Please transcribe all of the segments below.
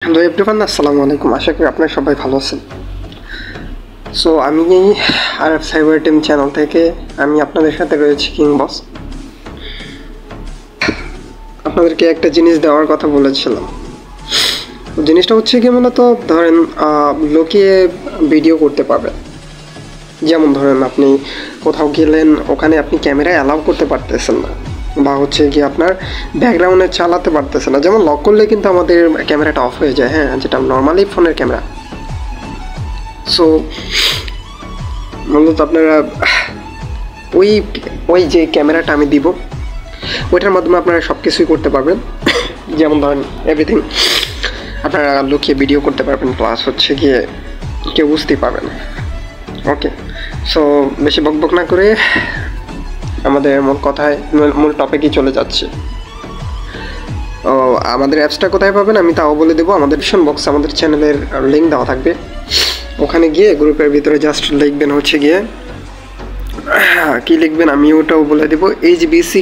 Hello everyone, আসসালামু আলাইকুম। আশা করি আপনারা সবাই ভালো আছেন। সো আমি এই আরএফ সাইবার টিম চ্যানেল থেকে আমি আপনাদের সাথে রয়েছি কিং বস। আপনাদেরকে একটা জিনিস দেওয়ার কথা বলেছিলাম। জিনিসটা হচ্ছে কি, মূলত ধরেন লোকে ভিডিও করতে পারবে। যেমন ধরেন আপনি কোথাও গেলেন, ওখানে আপনি ক্যামেরা অ্যালাউ করতে পারতেছেন না, বা হচ্ছে কি আপনার ব্যাকগ্রাউন্ডে চালাতে পারতেছে না। যেমন লক করলে কিন্তু আমাদের ক্যামেরাটা অফ হয়ে যায়, হ্যাঁ, যেটা নর্মালি ফোনের ক্যামেরা। সো মূলত আপনারা ওই যে ক্যামেরাটা আমি দিব, ওইটার মাধ্যমে আপনারা সব কিছুই করতে পারবেন। যেমন ধরেন এভরিথিং আপনারা লুকিয়ে ভিডিও করতে পারবেন, প্লাস হচ্ছে গিয়ে কেউ বুঝতেই পারবেন। ওকে, সো বেশি বকবক না করে আমাদের মূল টপিকই চলে যাচ্ছে। আমাদের অ্যাপসটা কোথায় পাবেন আমি তাও বলে দেবো। আমাদের ডিসক্রিপশন বক্সে আমাদের চ্যানেলের লিঙ্ক দেওয়া থাকবে। ওখানে গিয়ে গ্রুপের ভিতরে জাস্ট লিখবেন হচ্ছে গিয়ে কি লিখবেন আমি ওটাও বলে দেবো, এইচবিসি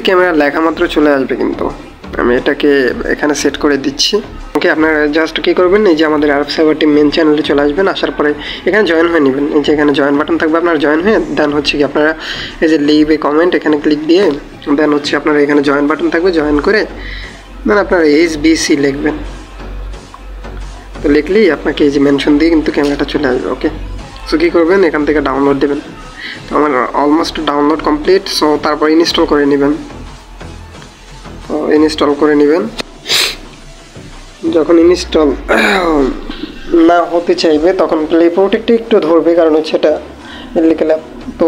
ক্যামেরা লেখা মাত্র চলে আসবে। কিন্তু আমি এটাকে এখানে সেট করে দিচ্ছি। ওকে, আপনারা জাস্ট কী করবেন, এই যে আমাদের আরএফ সাইবার টিম মেন চ্যানেলে চলে আসবেন। আসার পরে এখানে জয়েন হয়ে নেবেন। এই যে এখানে জয়েন বাটন থাকবে, আপনারা জয়েন হয়ে দেন হচ্ছে কি আপনারা এই যে লিভ এ কমেন্ট এখানে ক্লিক দিয়ে দেন হচ্ছে আপনারা এখানে জয়েন বাটন থাকবে, জয়েন করে দেন আপনারা এইচবিসি লিখবেন। তো লিখলেই আপনাকে এই যে মেনশন দিয়ে কিন্তু ক্যামেরাটা চলে আসবে। ওকে, সো কী করবেন, এখান থেকে ডাউনলোড দেবেন। তো আমার অলমোস্ট ডাউনলোড কমপ্লিট। সো তারপর ইনস্টল করে নেবেন। তো ইনস্টল করে নেবেন। যখন ইনস্টল না হতে চাইবে তখন প্লে প্রোটেক্টে একটু ধরবে, কারণ হচ্ছে এটা ইলিগাল অ্যাপ। তো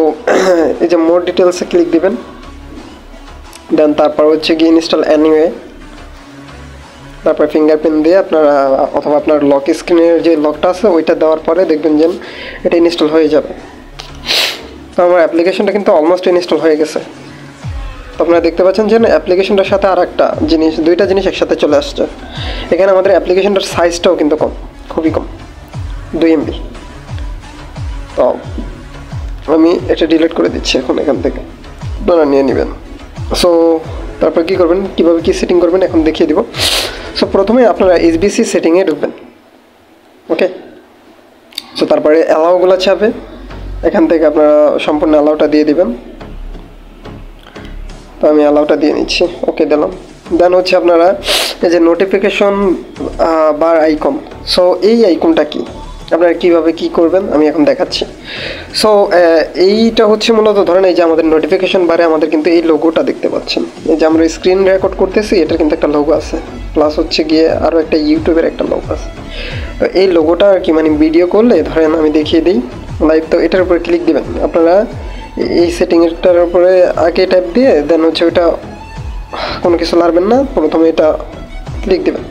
এই যে মোর ডিটেলসে ক্লিক দিবেন, দেন তারপর হচ্ছে গিয়ে ইনস্টল অ্যানিওয়ে, তারপর ফিঙ্গারপ্রিন্ট দিয়ে আপনারা অথবা আপনার লক স্ক্রিনের যে লকটা আছে ওইটা দেওয়ার পরে দেখবেন যে এটা ইনস্টল হয়ে যাবে। তো আমার অ্যাপ্লিকেশনটা কিন্তু অলমোস্ট ইনস্টল হয়ে গেছে। তো আপনারা দেখতে পাচ্ছেন যে অ্যাপ্লিকেশনটার সাথে আর একটা জিনিস, দুইটা জিনিস একসাথে চলে আসছে। এখানে আমাদের অ্যাপ্লিকেশনটার সাইজটাও কিন্তু কম, খুবই কম, 2 MB। তো আমি এটা ডিলিট করে দিচ্ছি এখন এখান থেকে, আপনারা নিয়ে নেবেন। সো তারপর কী করবেন, কীভাবে কী সেটিং করবেন এখন দেখিয়ে দিব। সো প্রথমে আপনারা এইচবিসি সেটিংয়ে ঢুকবেন। ওকে, সো তারপরে অ্যালাউগুলো চাবে, এখান থেকে আপনারা সম্পূর্ণ অ্যালাউটা দিয়ে দিবেন। তো আমি অ্যালাউটা দিয়ে নিচ্ছি, ওকে দিলাম। দেন হচ্ছে আপনারা এই যে নোটিফিকেশন বার আইকন, সো এই আইকনটা কি, আপনারা কীভাবে কী করবেন আমি এখন দেখাচ্ছি। সো এইটা হচ্ছে মূলত ধরেন এই যে আমাদের নোটিফিকেশন বারে আমাদের কিন্তু এই লোগোটা দেখতে পাচ্ছেন। এই যে আমরা স্ক্রিন রেকর্ড করতেছি, এটার কিন্তু একটা লোগো আছে, প্লাস হচ্ছে গিয়ে আরও একটা ইউটিউবের একটা লোগো আছে। তো এই লোগোটা আর কি, মানে ভিডিও করলে ধরেন আমি দেখিয়ে দিই লাইভ, তো এটার উপরে ক্লিক দিবেন আপনারা। এই সেটিংটার উপরে আগে ট্যাপ দিয়ে দেন হচ্ছে ওইটা কোনো কিছু লারবেন না, প্রথমে এটা ক্লিক দেবেন।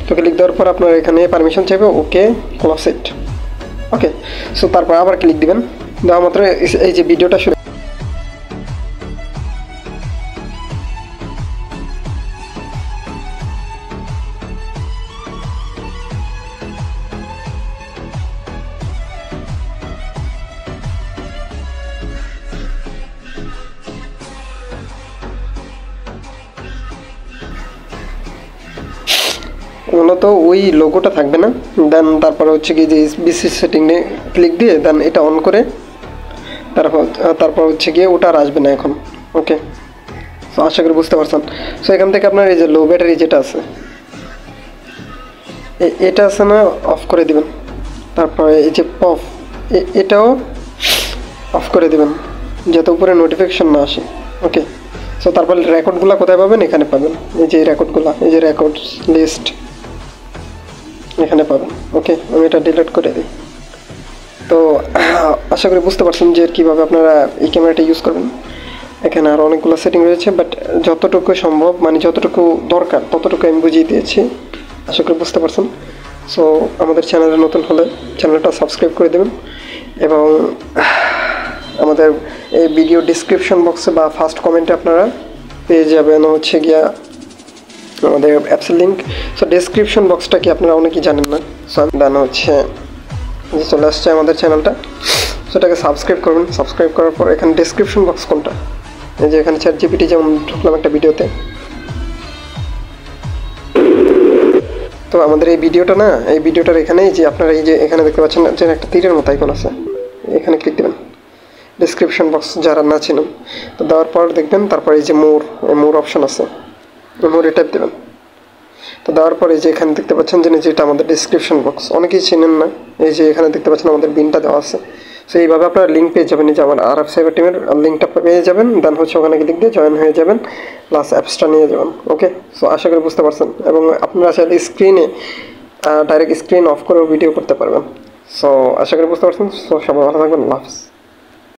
তো ক্লিক দেওয়ার পর আপনার এখানে পারমিশন চাইবে, ওকে ক্লোজ ইট। ওকে, সো তারপর আবার ক্লিক দিবেন। দেওয়া মাত্র এই যে ভিডিওটা শুরু, মূলত ওই লোগোটা থাকবে না। দেন তারপরে হচ্ছে কি যে বিসি সেটিংয়ে ক্লিক দিয়ে দেন এটা অন করে তারপর হচ্ছে গিয়ে ওটা আর আসবে না এখন। ওকে, সো আশা করি বুঝতে পারছেন। সো এখান থেকে আপনার এই যে লো ব্যাটারি যেটা আছে এটা আছে না, অফ করে দিবেন। তারপরে এই যে পফ, এটাও অফ করে দিবেন যাতে উপরে নোটিফিকেশন না আসে। ওকে, সো তারপর রেকর্ডগুলো কোথায় পাবেন, এখানে পাবেন। এই যে রেকর্ডগুলো, এই যে রেকর্ডস লিস্ট এখানে পাবেন। ওকে, আমি এটা ডিলিট করে দিই। তো আশা করি বুঝতে পারছেন যে কীভাবে আপনারা এই ক্যামেরাটা ইউজ করবেন। এখানে আরও অনেকগুলো সেটিং রয়েছে, বাট যতটুকু সম্ভব মানে যতটুকু দরকার ততটুকু আমি বুঝিয়ে দিয়েছি। আশা করি বুঝতে পারছেন। সো আমাদের চ্যানেলে নতুন হলে চ্যানেলটা সাবস্ক্রাইব করে দেবেন, এবং আমাদের এই ভিডিও ডিসক্রিপশন বক্সে বা ফার্স্ট কমেন্টে আপনারা পেয়ে যাবেন হচ্ছে গিয়া আমাদের অ্যাপসের লিঙ্ক। সো ডেসক্রিপশন বক্সটা কি আপনারা অনেকেই জানেন না। সো আমি জানা হচ্ছে চলে আসছে আমাদের চ্যানেলটা, সেটাকে সাবস্ক্রাইব করবেন। সাবস্ক্রাইব করার পর এখানে ডেসক্রিপশন বক্স কোনটা, এই যে এখানে চ্যাট জিপিটি যেমন ঢুকলাম একটা ভিডিওতে, তো আমাদের এই ভিডিওটার এখানেই যে আপনারা এই যে এখানে দেখতে পাচ্ছেন যে একটা তীরের মতো আইকন আছে, এখানে ক্লিক দেবেন। ডেসক্রিপশন বক্স যারা না চিনেন তো দেওয়ার পর দেখবেন, তারপর এই যে মোর অপশন আছে, মোরে টাইপ দেবেন। তো দেওয়ার পর এই যে এখানে দেখতে পাচ্ছেন যে যেটা আমাদের ডেসক্রিপশন বক্স, অনেকেই চেনেন না, এই যে এখানে দেখতে পাচ্ছেন আমাদের বিনটা দেওয়া আছে। সো এইভাবে আপনারা লিঙ্ক পেয়ে যাবেন, এই যে আমার আরএফ সাইবার টিমের লিঙ্কটা পেয়ে যাবেন, দেন হচ্ছে ওখানে ক্লিক দিয়ে জয়েন হয়ে যাবেন, প্লাস অ্যাপসটা নিয়ে যাবেন। ওকে, সো আশা করি বুঝতে পারছেন, এবং আপনারা চাইলে স্ক্রিনে ডাইরেক্ট স্ক্রিন অফ করেও ভিডিও করতে পারবেন। সো আশা করি বুঝতে পারছেন। সো সবাই ভালো থাকবেন, আল্লাহ হাফেজ।